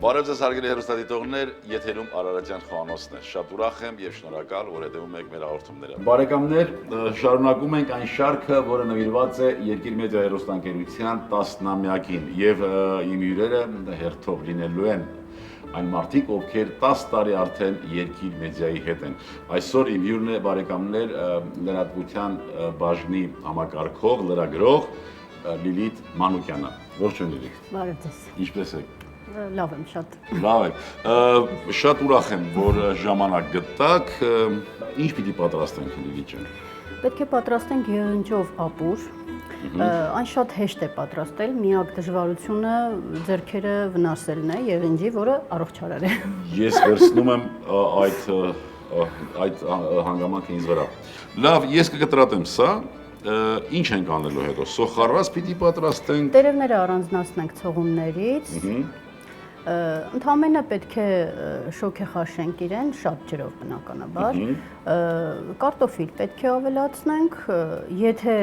Բարև ձեզ հարգելի հեռուստադիտողներ, եթերում Արարատյան Խոհանոցն է։ Շատ ուրախ եմ եւ շնորհակալ, որ հետևում եք մեր հաղորդումները։ Բարեկամներ, շարունակում ենք այն շարքը, որը նվիրված է Երկիր մեդիա հեռուստաընկերության 10-ամյակին եւ իմ հյուրերը հերթով լինելու են այն մարդիկ, ովքեր 10 տարի արդեն Երկիր մեդիայի հետ են։ Այսօր իմ հյուրն է բարեկամներ լրատվության բաժնի համակարգող, լրագրող Լիլիթ Մանուկյանը։ Ողջույն Լիլիթ։ Բարև ձեզ։ Ինչպե՞ս եք։ Լավ եմ, շատ։ Լավ եք։ Շատ ուրախ եմ, որ ժամանակ գտաք։ Ինչ պիտի պատրաստենք Լիլիթ ջան։ Պետք է պատրաստենք եղնջով ապուր։ Այն շատ հեշտ է պատրաստել, միակ դժվարությունը ձեռքերը վնասելն է եղնջի, որը առողջարար է։ Ես վերցնում եմ այդ հանգամանքը ինձ վրա։ Լավ, ես կկտրատեմ սա։ Ինչ ենք անելու հետո։ Սոխառած պիտի պատրաստենք։ Տերևները առանձնացնենք ցողուններից։ Ընդհանրապես պետք է շոկե խաշենք իրեն, շատ ջրով բնականաբար։ Կարտոֆիլ պետք է ավելացնենք, եթե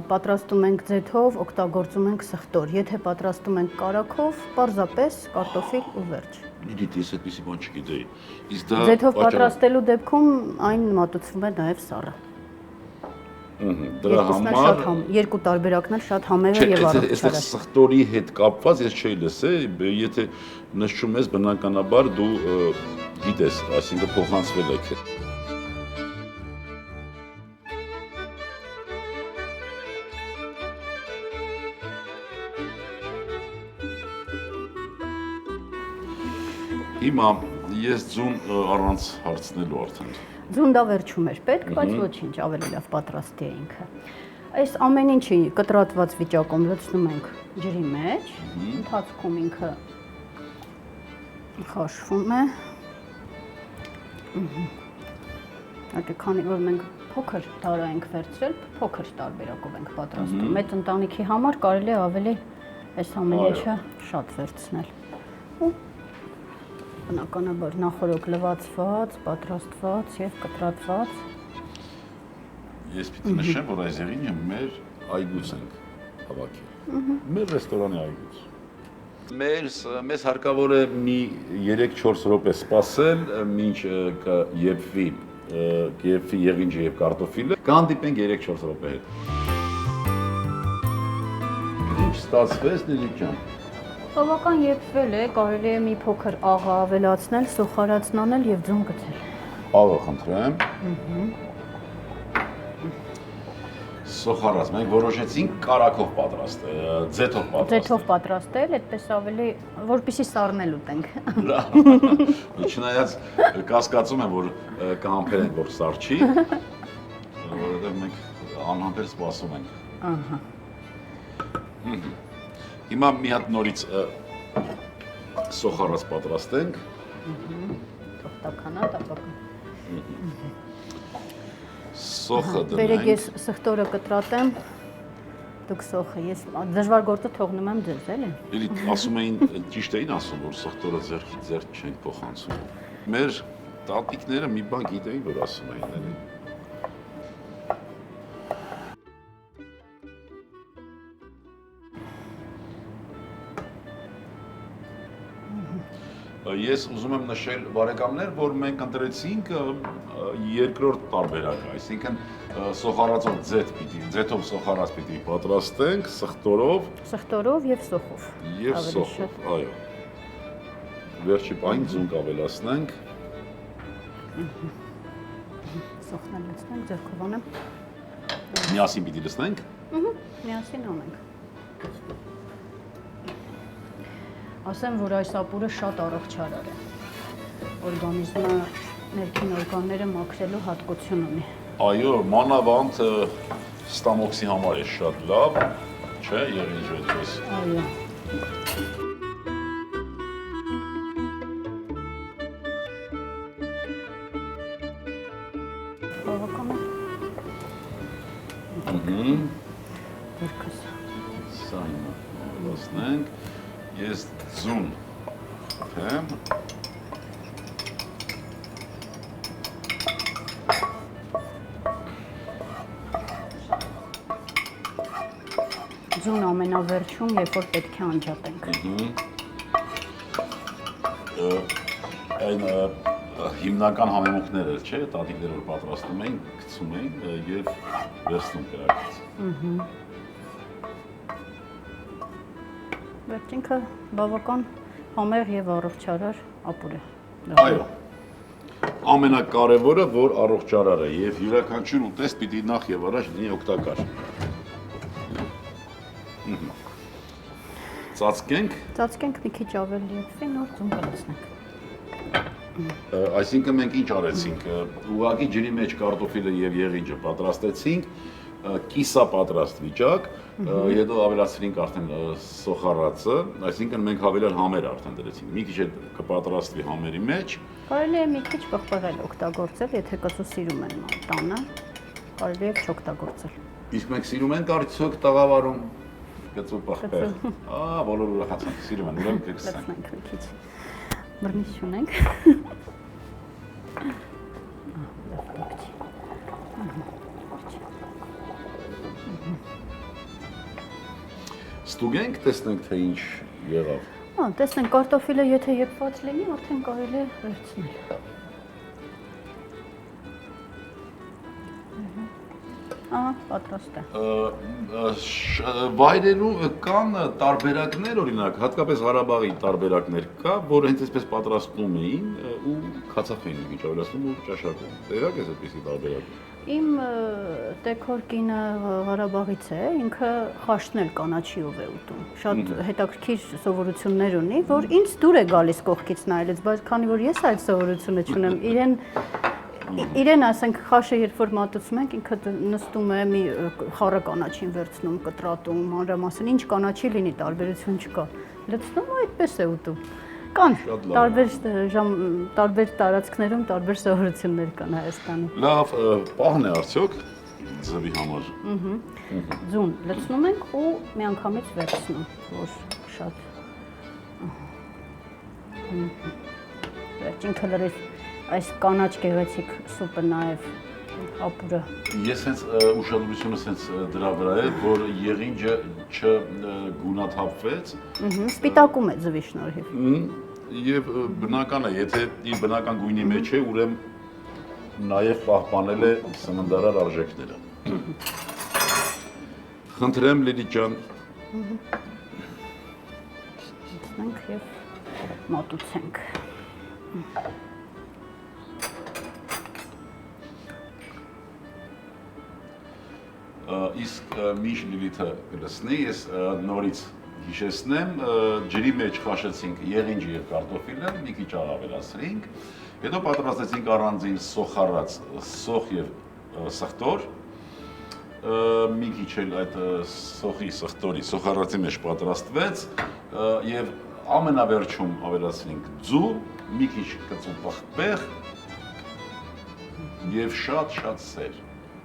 պատրաստում ենք ձեթով, օգտագործում ենք սխտոր, եթե պատրաստում ենք կարագով, պարզապես կարտոֆիլ ու վերջ։ Լիլիթ, ես այդպիսի բան չգիտեի։ Իսկ դա ձեթով պատրաստելու դեպքում այն մատուցվում է նաև սառը։ Դրա համար երկու տարբերակն էլ շատ համեղ եւ առողջ։ Այստեղ սխտորի հետ կապված ես չէի լսել, եթե նշում ես բնականաբար դու գիտես, այսինքն փոխանցվել եք։ Հիմա ես ձուն առանց հարցնելու արդեն։ Ձուն դա վերջում էր պետք, բայց ոչինչ, ավելի լավ պատրաստի է ինքը։ Այս ամեն ինչի կտրատված վիճակում լցնում ենք ջրի մեջ, ընթացքում ինքը խաշվում է։ Այդ քանի որ մենք փոքր տարա ենք վերցրել, փոքր տարբերակով ենք պատրաստում։ Մեծ ընտանիքի համար կարելի է ավելի այս ամեն ինչը շատ վերցնել։ Բնականաբար նախորոք լվացված, պատրաստված եւ կտրատված։ Ես պիտի նշեմ, որ այս եղինը մեր այգուց ենք հավաքել։ Մեր ռեստորանի այգուց։ Մեզ հարկավոր է մի 3-4 րոպե սպասել, մինչ կեփվի եղինջը եւ կարտոֆիլը։ Կհանդիպենք 3-4 րոպե հետ։ Ինչ ստացվեց Լիլիթ ջան։ Բավական եփվել է, կարելի է մի փոքր աղը ավելացնել, սոխարածն անել եւ ձուն գցել։ Աղը խնդրեմ։ Սոխարած, մենք որոշեցինք կարագով պատրաստել, ձեթով պատրաստել։ Ձեթով պատրաստել, այդպես ավելի, որպեսզի սառնել ուտենք։ Չնայած կասկածում եմ, որ կհամբերենք, որ սառչի, որովհետեւ մենք անհամբեր սպասում ենք։ Ահա։ Հիմա մի հատ նորից սոխառած պատրաստենք։ Թողտականա, տապակը։ Սոխը դնենք։ Բերեք ես սխտորը կտրատեմ, դուք սոխը, ես դժվար գործը թողնում եմ ձեզ, էլի։ Լիլիթ, ասում էին, ճիշտ էին ասում, որ սխտորը ձեռք չենք փոխանցում։ Մեր տատիկները մի բան գիտեին, որ ասում էին, էլի։ Ես ուզում եմ նշել բարեկամներ, որ մենք ընտրեցինք երկրորդ տարբերակը, այսինքն սոխառածով ձեթով սոխառած պիտի պատրաստենք, սխտորով եւ սոխով։ Եվ սոխով, այո։ Վերջի պահին ձուն կավելացնենք։ Սոխն էլ լցնենք, ձեռքով անեմ։ Միասին պիտի լցնենք։ Միասին անենք։ Ասեմ, որ այս ապուրը շատ առողջարար է։ Օրգանիզմը ներքին օրգանները մաքրելու հատկություն ունի։ Այո, մանավանդ ստամոքսի համար է շատ լավ, չէ, եղինջը այդպես։ Այո։ Բավական է։ Դերքս։ Սա հիմա լցնենք։ Ես ձուն եմ։ Ձուն ամենավերջում, երբ որ պետք է անջատենք։ այն հիմնական համեմունքները, չէ, տատիկները որ պատրաստում էին, գցում էին եւ վերցնում կրակից։ Վերջինքը բավական համեղ եւ առողջարար ապուր է։ Այո։ Ամենակարևորը, որ առողջարար է եւ յուրաքանչյուր ուտեստ պիտի նախ եւ առաջ լինի օգտակար։ Ծածկենք մի քիչ ավելի եղվի, նոր ձուն կլցնենք։ Այսինքն մենք ինչ արեցինք, ուղղակի ջրի մեջ կարտոֆիլը եւ եղիջը պատրաստեցինք, կիսապատրաստ վիճակ, հետո ավելացրինք արդեն սոխառածը, այսինքն մենք հավելյալ համեր արդեն դրեցինք։ Մի քիչ էլ կպատրաստվի համերի մեջ։ Կարելի է մի քիչ պղպեղել օգտագործել, եթե կծու սիրում են տանը, կարելի է չօգտագործել։ Իսկ մենք սիրում ենք արդյոք տաղավարում կծու պղպեղ։ Բոլորը ուրախացան, սիրում են, ուրեմն կգցենք։ Լցնենք մի քիչ։ Բռնիչ ունենք։ Ստուգենք, տեսնենք թե ինչ եղավ։ Տեսնենք կարտոֆիլը եթե եփված լինի, արդեն կարելի է վերցնել։ Պատրաստ է։ Վայրերում կան տարբերակներ, օրինակ, հատկապես Ղարաբաղի տարբերակներ կա, որ հենց այսպես պատրաստում էին ու քացախ էին մի քիչ ավելացնում ու ճաշակում։ Տեղյակ ես այդպիսի տարբերակ։ Իմ տեքոր կինը Ղարաբաղից է, ինքը խաշն էլ կանաչիով է ուտում։ Շատ հետաքրքիր սովորություններ ունի, որ ինձ դուր է գալիս կողքից նայելից, բայց քանի որ ես այդ սովորությունը չունեմ, իրեն ասենք խաշը երբ որ մատուցում ենք, ինքը նստում է մի խառը կանաչին վերցնում, կտրատում, մանրամասն, ինչ կանաչի լինի, տարբերություն չկա։ Լցնում ու այդպես է ուտում։ Կան տարբեր տարածքներում տարբեր սովորություններ կան Հայաստանում։ Լավ, պահն է արդյոք ձվի համար։ Ձուն լցնում ենք ու միանգամից վերցնում, որ շատ վերջինքը լրիվ այս կանաչ գեղեցիկ սուպը նաև ապուրը։ Ես հենց ուշադրությունս հենց դրա վրա է, որ եղինջը չգունաթափվեց։ Սպիտակում է ձվի շնորհիվ։ Եվ բնական է, եթե իր բնական գույնի մեջ է, ուրեմն նաև պահպանել է սննդարար արժեքները։ Խնդրեմ Լիլիթ ջան։ Լցնենք եւ մատուցենք։ Իսկ միշ Լիլիթը կլցնի, ես նորից հիշեցնեմ, ջրի մեջ խաշեցինք եղինջը եւ կարտոֆիլը, մի քիչ ավելացրինք, հետո պատրաստեցինք առանձին սոխառած սոխ եւ սխտոր, մի քիչ էլ այդ սոխի սխտորի սոխառածի մեջ պատրաստվեց եւ ամենավերջում ավելացրինք ձու, մի քիչ կծու պղպեղ եւ շատ սեր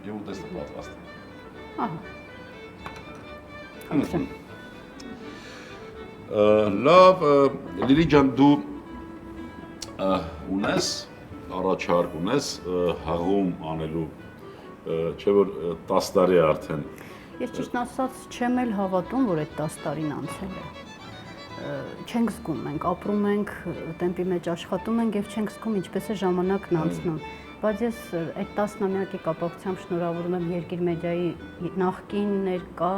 եւ ուտեստը պատրաստ է։ Լավ, Լիլիթ ջան, դու ունես առաջարկ ունես հաղում անելու, չէ՞ որ 10 տարի արդեն։ Ես ճիշտ ասած չեմ էլ հավատում, որ այդ 10 տարին անցել է։ Չենք զգում, մենք ապրում ենք, տեմպի մեջ աշխատում ենք եւ չենք զգում ինչպես է ժամանակն անցնում։ Բայց ես այդ 10-ամյակի կապակցությամբ շնորհավորում եմ Երկիր մեդիայի նախկին, ներկա,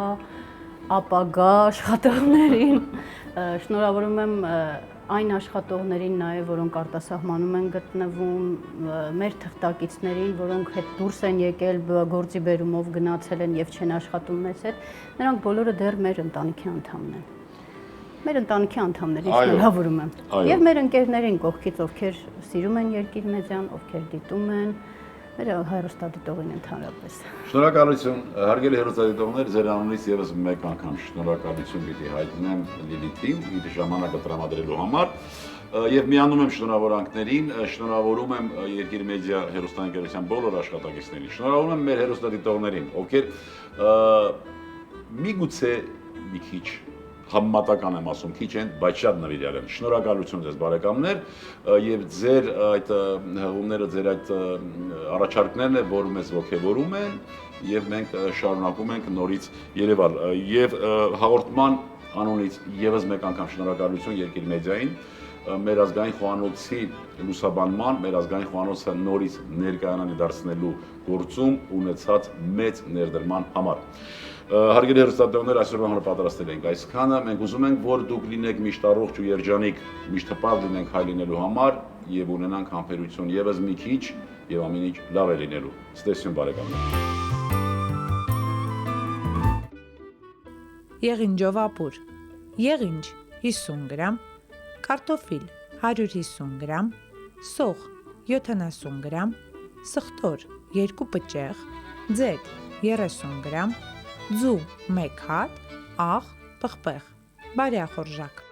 ապագա աշխատողներին, շնորհավորում եմ այն աշխատողներին նաև, որոնք արտասահմանում են գտնվում, մեր թղթակիցներին, որոնք հետ դուրս են եկել գործի բերումով գնացել են եւ չեն աշխատում մեզ հետ, նրանք բոլորը դեռ մեր ընտանիքի անդամներ են։ Մեր ընտանիքի անդամներին շնորհավորում եմ։ Եվ մեր ընկերներին կողքից, ովքեր սիրում են Երկիր մեդիան, ովքեր դիտում են, մեր հեռուստադիտողին ընդհանրապես։ Շնորհակալություն, հարգելի հեռուստադիտողներ, ձեր անունից եւս մեկ անգամ շնորհակալություն պիտի հայտնեմ Լիլիթին իր ժամանակը տրամադրելու համար եւ միանում եմ շնորհավորանքներին, շնորհավորում եմ Երկիր մեդիա հեռուստաընկերության բոլոր աշխատակիցներին, շնորհավորում եմ մեր հեռուստադիտողներին, ովքեր միգուցե մի քիչ համեմատական եմ ասում, քիչ են, բայց շատ նվիրյալ են։ Շնորհակալություն ձեզ բարեկամներ եւ ձեր այդ հղումները, ձեր այդ առաջարկներն են, որ մեզ ողջևորում են եւ մենք շարունակում ենք նորից Երևան եւ հաղորդման անունից եւս մեկ անգամ շնորհակալություն Երկիր մեդիային մեր ազգային խոհանոցի լուսաբանման, մեր ազգային խոհանոցը նորից ներկայանալի դարձնելու գործում ունեցած մեծ ներդրման համար։ Հարգելի հեռուստադիտողներ, այսօրվա համար պատրաստել ենք այսքանը։ Մենք ուզում ենք, որ դուք լինեք միշտ առողջ ու երջանիկ, միշտ հպարտ լինենք հայ լինելու համար եւ ունենանք համբերություն եւս մի քիչ եւ ամեն ինչ լավ է լինելու։ Ստեսյուն բարեկամներ։ Եղինջով ապուր, եղինջ 50 գրամ, կարտոֆիլ 150 գրամ, սող 70 գրամ, սխտոր 2 պճեղ, ձեթ 30 գրամ, ձու 1 հատ, աղ, պղպեղ, բարյախորժակ։